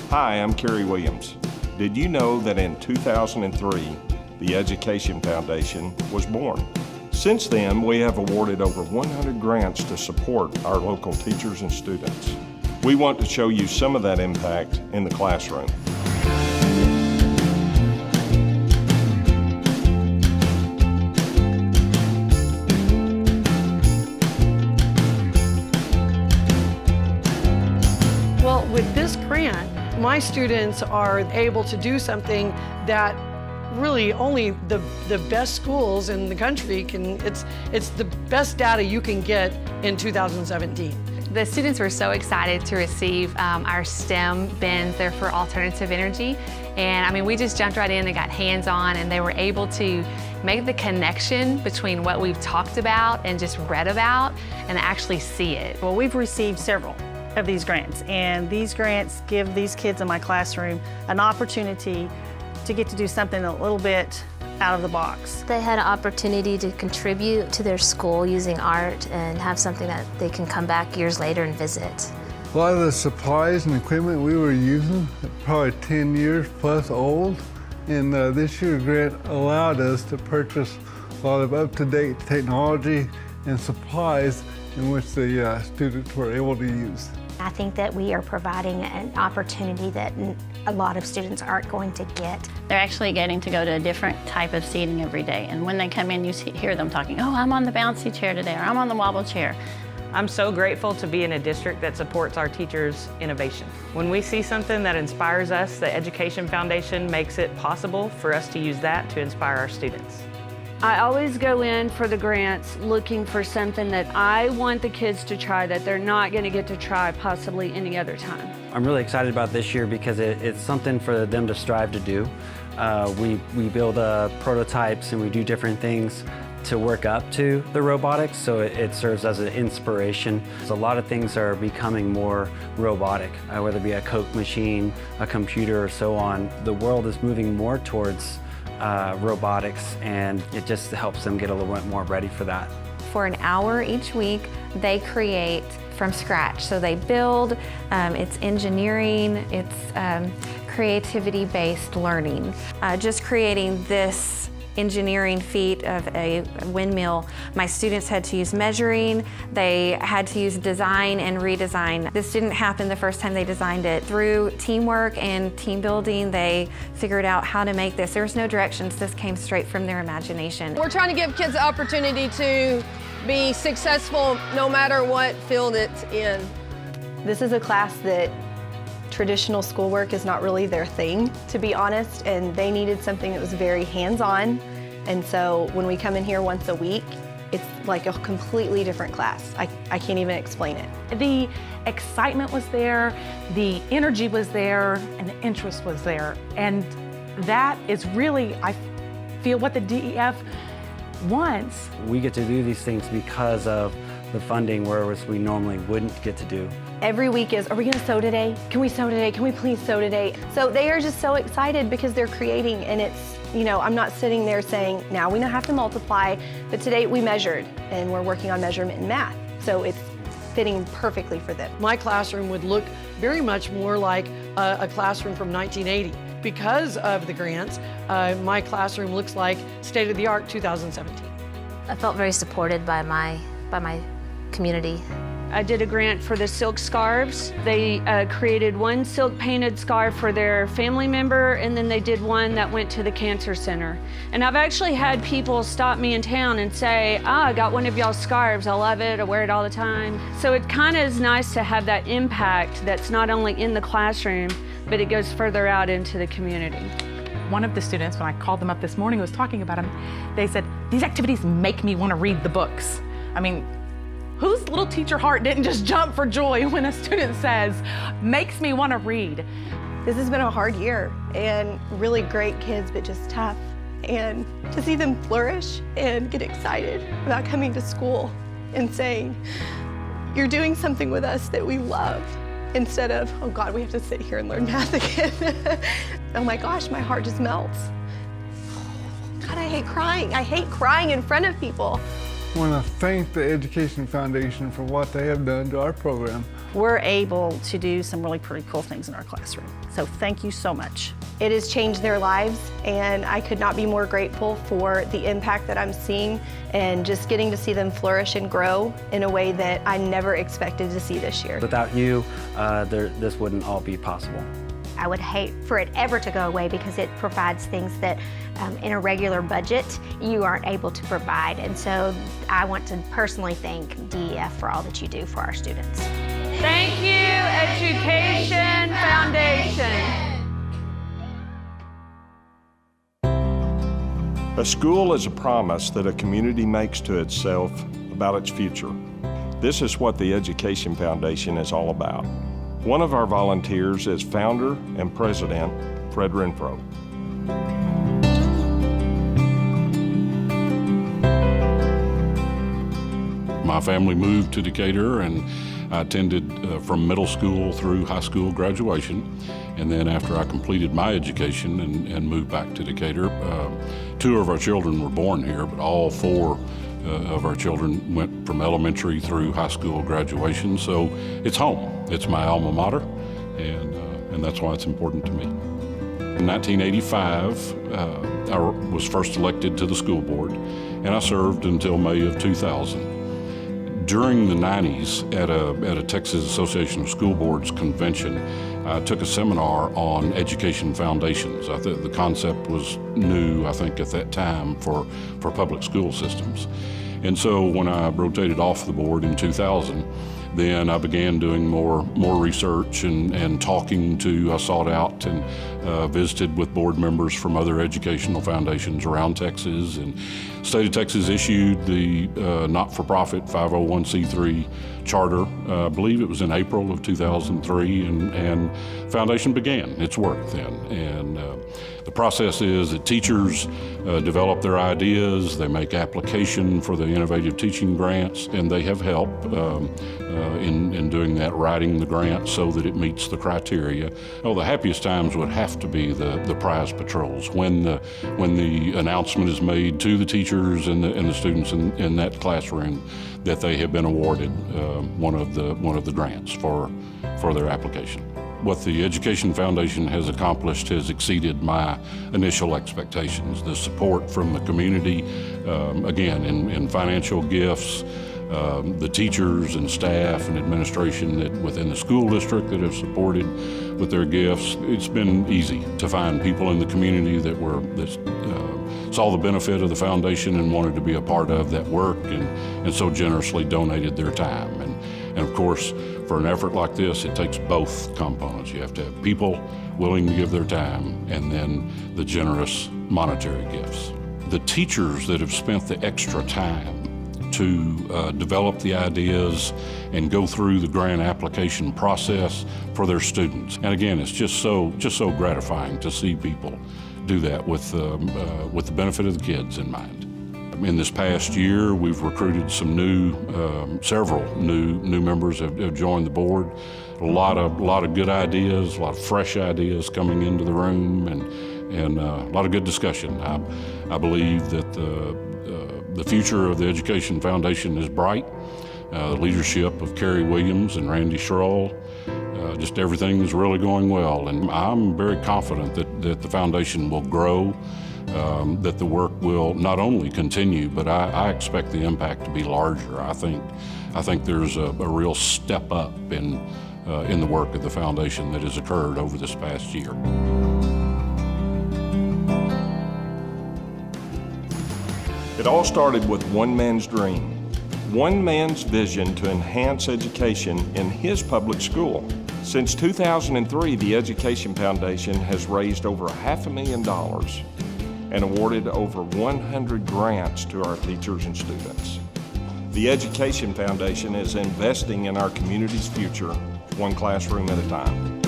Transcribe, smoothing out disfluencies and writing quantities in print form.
Hi, I'm Kerry Williams. Did you know that in 2003, the Education Foundation was born? Since then, we have awarded over 100 grants to support our local teachers and students. We want to show you some of that impact in the classroom. Well, with this grant, my students are able to do something that really only the best schools in the country can. It's the best data you can get in 2017. The students were so excited to receive our STEM bins. They're for alternative energy. And I mean, we just jumped right in and got hands-on, and they were able to make the connection between what we've talked about and just read about and actually see it. Well, we've received several of these grants, and these grants give these kids in my classroom an opportunity to get to do something a little bit out of the box. They had an opportunity to contribute to their school using art and have something that they can come back years later and visit. A lot of the supplies and equipment we were using are probably 10 years plus old, and this year's grant allowed us to purchase a lot of up-to-date technology and supplies in which the students were able to use. I think that we are providing an opportunity that a lot of students aren't going to get. They're actually getting to go to a different type of seating every day. And when they come in, you hear them talking, oh, I'm on the bouncy chair today, or I'm on the wobble chair. I'm so grateful to be in a district that supports our teachers' innovation. When we see something that inspires us, the Education Foundation makes it possible for us to use that to inspire our students. I always go in for the grants looking for something that I want the kids to try that they're not going to get to try possibly any other time. I'm really excited about this year because it's something for them to strive to do. We build prototypes and we do different things to work up to the robotics, so it serves as an inspiration. So a lot of things are becoming more robotic, whether it be a Coke machine, a computer, or so on. The world is moving more towards robotics, and it just helps them get a little bit more ready for that. For an hour each week, they create from scratch. So they build, it's engineering, it's creativity-based learning. Just creating this engineering feat of a windmill, my students had to use measuring, they had to use design and redesign. This didn't happen the first time they designed it. Through teamwork and team building, they figured out how to make this. There was no directions, this came straight from their imagination. We're trying to give kids the opportunity to be successful no matter what field it's in. This is a class that traditional schoolwork is not really their thing, to be honest, and they needed something that was very hands-on. And so when we come in here once a week, it's like a completely different class. I can't even explain it. The excitement was there, the energy was there, and the interest was there. And that is really, I feel, what the DEF wants. We get to do these things because of the funding, whereas we normally wouldn't get to do. Every week is, are we gonna sew today? Can we sew today? Can we please sew today? So they are just so excited because they're creating, and it's, you know, I'm not sitting there saying, now we know how to multiply, but today we measured, and we're working on measurement in math. So it's fitting perfectly for them. My classroom would look very much more like a classroom from 1980. Because of the grants, my classroom looks like state-of-the-art 2017. I felt very supported by my community. I did a grant for the silk scarves. They created one silk painted scarf for their family member, and then they did one that went to the cancer center. And I've actually had people stop me in town and say, I got one of y'all's scarves, I love it, I wear it all the time. So it kind of is nice to have that impact that's not only in the classroom, but it goes further out into the community. One of the students, when I called them up this morning, was talking about them. They said, these activities make me want to read the books. I mean, whose little teacher heart didn't just jump for joy when a student says, makes me want to read? This has been a hard year, and really great kids, but just tough. And to see them flourish and get excited about coming to school and saying, you're doing something with us that we love, instead of, oh God, we have to sit here and learn math again. Oh my gosh, my heart just melts. God, I hate crying. I hate crying in front of people. I want to thank the Education Foundation for what they have done to our program. We're able to do some really pretty cool things in our classroom. So thank you so much. It has changed their lives, and I could not be more grateful for the impact that I'm seeing and just getting to see them flourish and grow in a way that I never expected to see this year. Without you, this wouldn't all be possible. I would hate for it ever to go away because it provides things that in a regular budget you aren't able to provide. And so I want to personally thank DEF for all that you do for our students. Thank you, Education Foundation. A school is a promise that a community makes to itself about its future. This is what the Education Foundation is all about. One of our volunteers is founder and president, Fred Renfro. My family moved to Decatur, and I attended from middle school through high school graduation. And then after I completed my education and moved back to Decatur, 2 of our children were born here, but all 4 of our children went from elementary through high school graduation. So it's home. It's my alma mater, and that's why it's important to me. In 1985, I was first elected to the school board, and I served until May of 2000. During the 90s, at a Texas Association of School Boards convention, I took a seminar on education foundations. The concept was new, I think, at that time for public school systems. And so when I rotated off the board in 2000, then I began doing more research and talking to, I sought out and visited with board members from other educational foundations around Texas. And State of Texas issued the not-for-profit 501c3 charter. I believe it was in April of 2003, and Foundation began its work then. And the process is that teachers develop their ideas, they make application for the innovative teaching grants, and they have help in doing that, writing the grant so that it meets the criteria. Oh, the happiest times would have to be the prize patrols, when the announcement is made to the teachers and the students in that classroom that they have been awarded one of the grants for their application. What the Education Foundation has accomplished has exceeded my initial expectations. The support from the community, again, in financial gifts, the teachers and staff and administration within the school district that have supported with their gifts. It's been easy to find people in the community that saw the benefit of the foundation and wanted to be a part of that work, and so generously donated their time. And of course, for an effort like this, it takes both components. You have to have people willing to give their time, and then the generous monetary gifts. The teachers that have spent the extra time to develop the ideas and go through the grant application process for their students. And again, it's just so gratifying to see people do that with the benefit of the kids in mind. In this past year, we've recruited several new members have joined the board. A lot of good ideas, a lot of fresh ideas coming into the room, and a lot of good discussion. I believe that the future of the Education Foundation is bright. The leadership of Carrie Williams and Randy Schroll, just everything is really going well. And I'm very confident that the foundation will grow, that the work will not only continue, but I expect the impact to be larger. I think there's a real step up in the work of the foundation that has occurred over this past year. It all started with one man's dream, one man's vision to enhance education in his public school. Since 2003, the Education Foundation has raised over $500,000 and awarded over 100 grants to our teachers and students. The Education Foundation is investing in our community's future, one classroom at a time.